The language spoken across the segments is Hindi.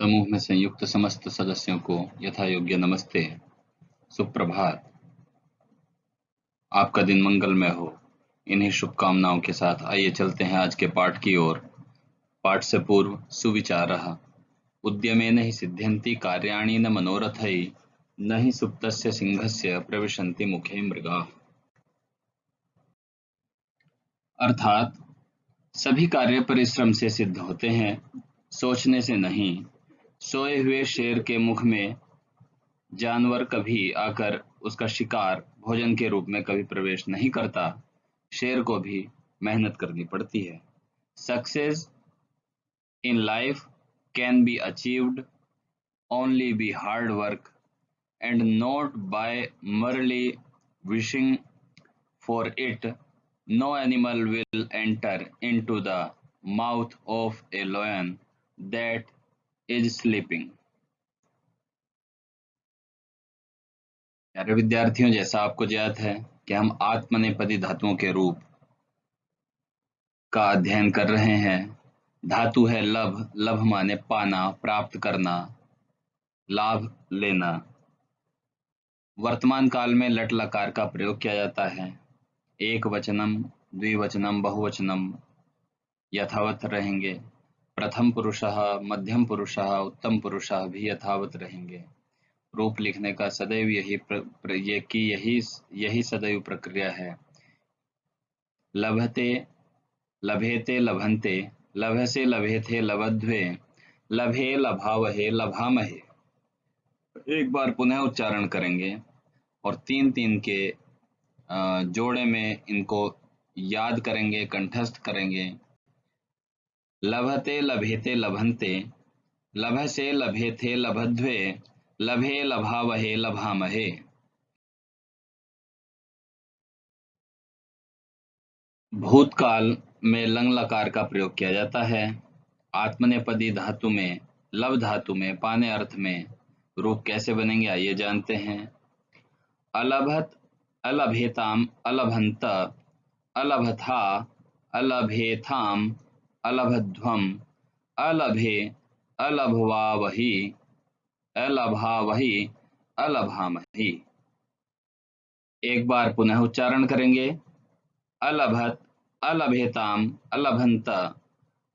समूह में संयुक्त समस्त सदस्यों को यथायोग्य नमस्ते, सुप्रभात। आपका दिन मंगलमय हो। इन्हीं शुभकामनाओं के साथ आइए चलते हैं आज के पाठ की ओर। पाठ से पूर्व सुविचारः। उद्यमेन हि सिद्ध्यन्ति कार्याणि न मनोरथैः, न हि सुप्तस्य सिंहस्य प्रविशन्ति मुखे मृगाः। अर्थात सभी कार्य परिश्रम से सिद्ध होते हैं, सोचने से नहीं। सोए हुए शेर के मुख में जानवर कभी आकर उसका शिकार भोजन के रूप में कभी प्रवेश नहीं करता। शेर को भी मेहनत करनी पड़ती है। Success in life can be achieved only by hard work and not by merely wishing for it. No animal will enter into the mouth of a lion that is sleeping. प्यारे विद्यार्थियों, जैसा आपको ज्ञात है कि हम आत्मनेपदी धातुओं के रूप का अध्ययन कर रहे हैं। धातु है लभ। लभ माने पाना, प्राप्त करना, लाभ लेना। वर्तमान काल में लट लकार का प्रयोग किया जाता है। एक वचनम, द्विवचनम, बहुवचनम यथावत रहेंगे। प्रथम पुरुषः, मध्यम पुरुषः, उत्तम पुरुषः भी यथावत रहेंगे। रूप लिखने का सदैव यही सदैव प्रक्रिया है। लभते, लभेते, लभन्ते, लभसे, लभेथे, लभध्वे, लभे, लभावहे, लभामहे। एक बार पुनः उच्चारण करेंगे और तीन तीन के जोड़े में इनको याद करेंगे, कंठस्थ करेंगे। लभते, लभेते, लभन्ते, लभसे, लभेथे, लभध्वे, लभे, लभावहे, लभामहे। भूतकाल में लंग लकार का प्रयोग किया जाता है। आत्मनेपदी धातु में, लव धातु में, पाने अर्थ में रूप कैसे बनेंगे आइए जानते हैं। अलभत, अलभेताम, अलभंत, अलभथा, अलभेथाम, अलभध्वम, अलभे, अलभवावहि, अलभावहि, अलभामहि। एक बार पुनः उच्चारण करेंगे। अलभत, अलभेताम, अलभंत,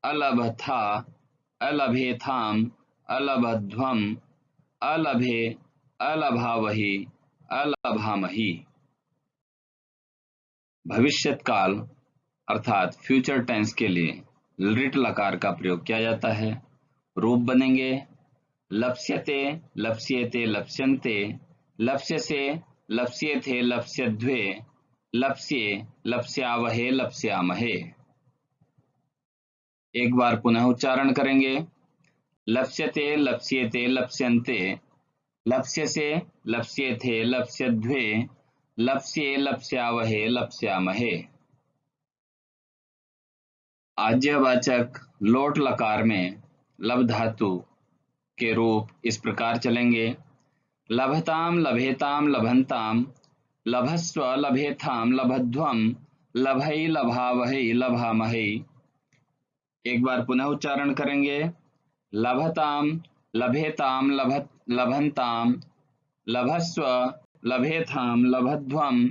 अलभथा, अलभेथाम, अलभध्वम, अलभे, अलभावहि, अलभामहि। भविष्यत काल अर्थात फ्यूचर टेंस के लिए लिट लकार का प्रयोग किया जाता है। रूप बनेंगे लप्स्यते, लप्स्येते, लप्स्यन्ते, लप्स्यसे, लप्स्येथे, लप्स्यध्वे, लप्स्ये, लप्स्यावहे, लप्स्यामहे। एक बार पुनः उच्चारण करेंगे। लप्स्यते, लप्स्येते, लप्स्यन्ते, लप्स्यसे, लप्स्येथे, लप्स्यध्वे, लप्स्ये, लप्स्यावहे, लप्स्यामहे। आज्यवाचक लोट लकार में लभ धातु के रूप इस प्रकार चलेंगे। लभताम, लभेताम, लभन्ताम, लभस्व, लभेथाम, लभध्वम, लभै, लभावहै, लभामहै। एक बार पुनः उच्चारण करेंगे। लभताम, लभेताम, लभन्ताम, लभस्व, लभेथाम, लभध्वम,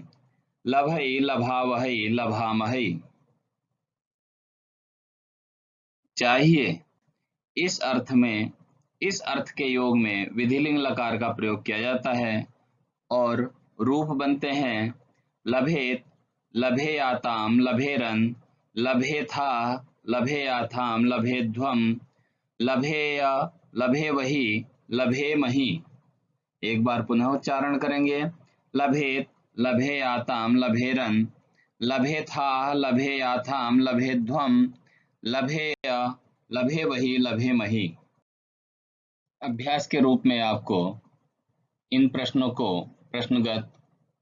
लभै, लभावहै, लभामहै। चाहिए इस अर्थ के योग में विधिलिंग लकार का प्रयोग किया जाता है और रूप बनते हैं लभेत, लभेयाताम, लभेरन, लभेथा, लभेयाथाम, लभेध्वम, लभेय, लभेवहि, लभेमहि। एक बार पुनः उच्चारण करेंगे। लभेत, लभेयाताम, लभेरन, लभेथा, लभेयाथाम, लभेध्वम, लभेय, लभेवहि, लभेमहि। अभ्यास के रूप में आपको इन प्रश्नों को, प्रश्नगत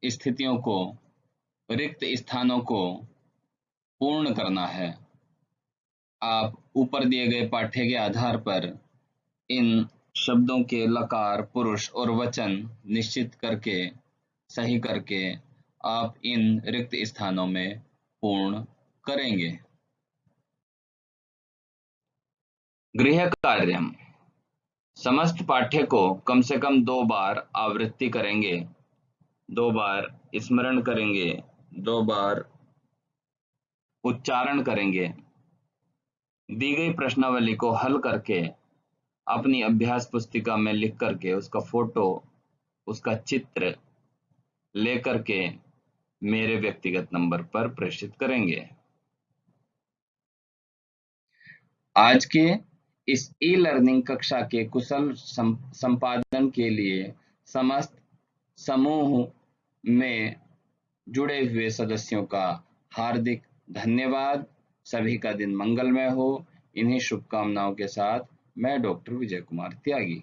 स्थितियों को, रिक्त स्थानों को पूर्ण करना है। आप ऊपर दिए गए पाठ्य के आधार पर इन शब्दों के लकार, पुरुष और वचन निश्चित करके, सही करके आप इन रिक्त स्थानों में पूर्ण करेंगे। गृह कार्यम। समस्त पाठ्य को कम से कम 2 बार आवृत्ति करेंगे, 2 बार स्मरण करेंगे, 2 बार उच्चारण करेंगे। दी गई प्रश्नावली को हल करके अपनी अभ्यास पुस्तिका में लिख करके उसका फोटो, उसका चित्र लेकर के मेरे व्यक्तिगत नंबर पर प्रेषित करेंगे। आज के इस ई लर्निंग कक्षा के कुशल संपादन के लिए समस्त समूह में जुड़े हुए सदस्यों का हार्दिक धन्यवाद। सभी का दिन मंगलमय हो। इन्हीं शुभकामनाओं के साथ मैं डॉक्टर विजय कुमार त्यागी।